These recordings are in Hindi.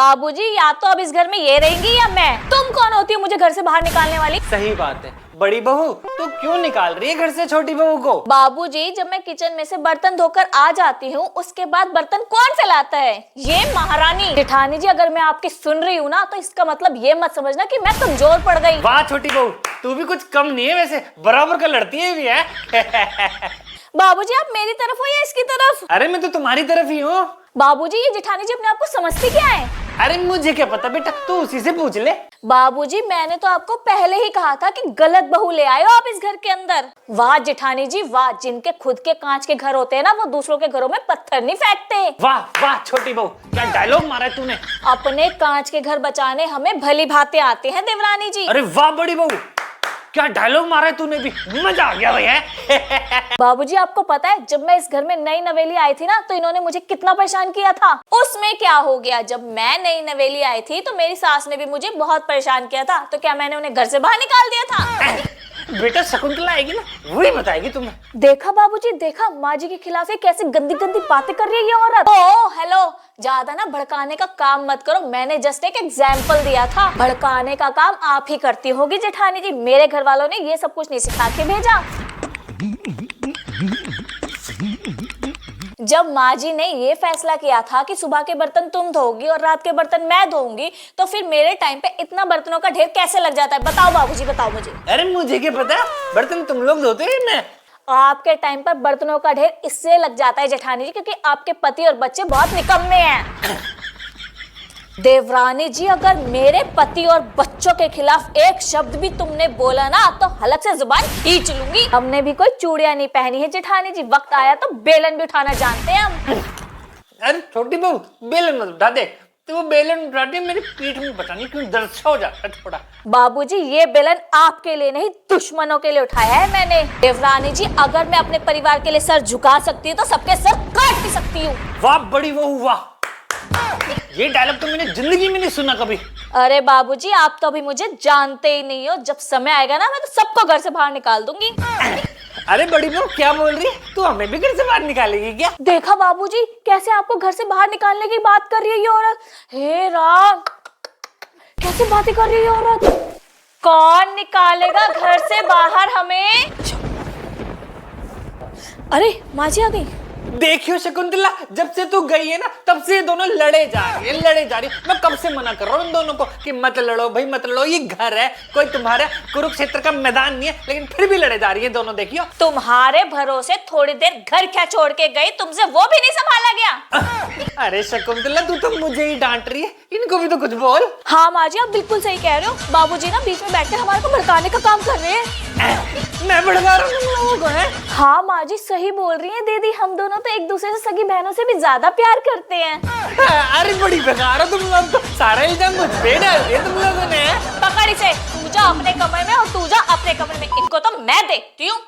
बाबूजी या तो अब इस घर में ये रहेंगी या मैं। तुम कौन होती हो मुझे घर से बाहर निकालने वाली? सही बात है, बड़ी बहू तू क्यों निकाल रही है घर से छोटी बहू को? बाबूजी जब मैं किचन में से बर्तन धोकर आ जाती हूँ उसके बाद बर्तन कौन फैलाता है? ये महारानी। जेठानी जी अगर मैं आपकी सुन रही हूँ ना तो इसका मतलब ये मत समझना कि मैं कमजोर पड़ गई। वाह छोटी बहू, तू भी कुछ कम नहीं है वैसे, बराबर का लड़ती है भी है। बाबूजी आप मेरी तरफ हो या इसकी तरफ? अरे मैं तो तुम्हारी तरफ ही हूँ। बाबूजी ये जेठानी जी अपने आप को समझती क्या है? अरे मुझे क्या पता बेटा, तू उसी से पूछ ले। बाबूजी मैंने तो आपको पहले ही कहा था कि गलत बहू ले आए हो आप इस घर के अंदर। वाह जेठानी जी वाह, जिनके खुद के कांच के घर होते हैं ना वो दूसरों के घरों में पत्थर नहीं फेंकते। वाह वाह छोटी बहू, क्या डायलॉग मारा है तूने। अपने कांच के घर बचाने हमें भली भांति आते हैं देवरानी जी। अरे वाह बड़ी बहू, क्या डायलॉग मारा है तूने भी, मजा आ गया भैया। बाबूजी आपको पता है जब मैं इस घर में नई नवेली आई थी ना तो इन्होंने मुझे कितना परेशान किया था। उसमें क्या हो गया, जब मैं नई नवेली आई थी तो मेरी सास ने भी मुझे बहुत परेशान किया था, तो क्या मैंने उन्हें घर से बाहर निकाल दिया था? बेटा शकुंतला आएगी ना वही बताएगी तुम्हें। देखा बाबूजी देखा, माँ जी के खिलाफ ये कैसे गंदी गंदी बातें कर रही है ये औरत। ओ हेलो, ज्यादा ना भड़काने का काम मत करो, मैंने जस्ट एक एग्जाम्पल दिया था। भड़काने का काम आप ही करती होगी जेठानी जी, मेरे घर वालों ने ये सब कुछ नहीं सिखा के भेजा। जब माँ जी ने ये फैसला किया था कि सुबह के बर्तन तुम धोगी और रात के बर्तन मैं धोऊंगी, तो फिर मेरे टाइम पे इतना बर्तनों का ढेर कैसे लग जाता है? बताओ बाबूजी बताओ मुझे। अरे मुझे क्या पता, बर्तन तुम लोग धोते हैं मैं। आपके टाइम पर बर्तनों का ढेर इससे लग जाता है जेठानी जी क्योंकि आपके पति और बच्चे बहुत निकम्मे हैं। देवरानी जी अगर मेरे पति और बच्चों के खिलाफ एक शब्द भी तुमने बोला ना तो हलक से जुबान खींच लूंगी। हमने भी कोई चूड़ियां नहीं पहनी है जेठानी जी, वक्त आया तो बेलन भी उठाना जानते हैं हम। अरे छोटी बहू बेलन मत उठा दे, तो वो बेलन उठा दे मेरी पीठ में पता नहीं क्यों दर्द सा हो जाता है थोड़ा। बाबूजी ये बेलन आपके लिए नहीं दुश्मनों के लिए उठाया है मैंने। देवरानी जी अगर मैं अपने परिवार के लिए सर झुका सकती हूँ तो सबके सर काट भी सकती हूँ। वाह बड़ी बहू वाह, ये डायलॉग तो मैंने जिंदगी में नहीं सुना कभी। अरे बाबूजी आप तो अभी मुझे जानते ही नहीं हो, जब समय आएगा ना मैं तो सबको घर से बाहर निकाल दूंगी। अरे बड़ी बहू क्या बोल रही है, तू हमें भी घर से बाहर निकालेगी क्या? देखा बाबूजी कैसे आपको घर से बाहर निकालने की बात कर रही है ये औरत। हे राम, कैसे बातें कर रही है ये औरत। कौन निकालेगा घर से बाहर हमें? अरे माँ जी आ गई। देखियो शकुंतला, जब से तू गई है ना तब से ये दोनों लड़े जा रही है। मैं कब से मना कर रहा हूँ इन दोनों को कि मत लड़ो भाई मत लड़ो, ये घर है, कोई तुम्हारा कुरुक्षेत्र का मैदान नहीं है, लेकिन फिर भी लड़े जा रही है दोनों। देखियो तुम्हारे भरोसे थोड़ी देर घर क्या छोड़ के गई, तुमसे वो भी नहीं संभाला गया। अरे शकुंतला तू तो मुझे ही डांट रही है, इनको भी तो कुछ बोल। हाँ माँ जी आप बिल्कुल सही कह रहे हो, बाबूजी ना बीच में बैठकर हमारे को भड़काने का काम कर रहे हैं। मैं भड़का रहा हूँ तुम लोगों को है? हाँ माँ जी सही बोल रही हैं दीदी, हम दोनों तो एक दूसरे से सगी बहनों से भी ज्यादा प्यार करते हैं। अरे बड़ी बेकार हो तुम लोग, तो सारा इल्जाम मुझ पे डाल दिया तुम लोगों ने। पकड़ इसे, तू जा अपने कमरे में और तू जा अपने कमरे में, इनको तो मैं देखती हूँ।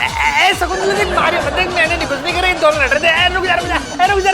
ऐसा कुछ मैंने नहीं कुछ नहीं करा, इन दोनों लड़ रहे थे। रुक जा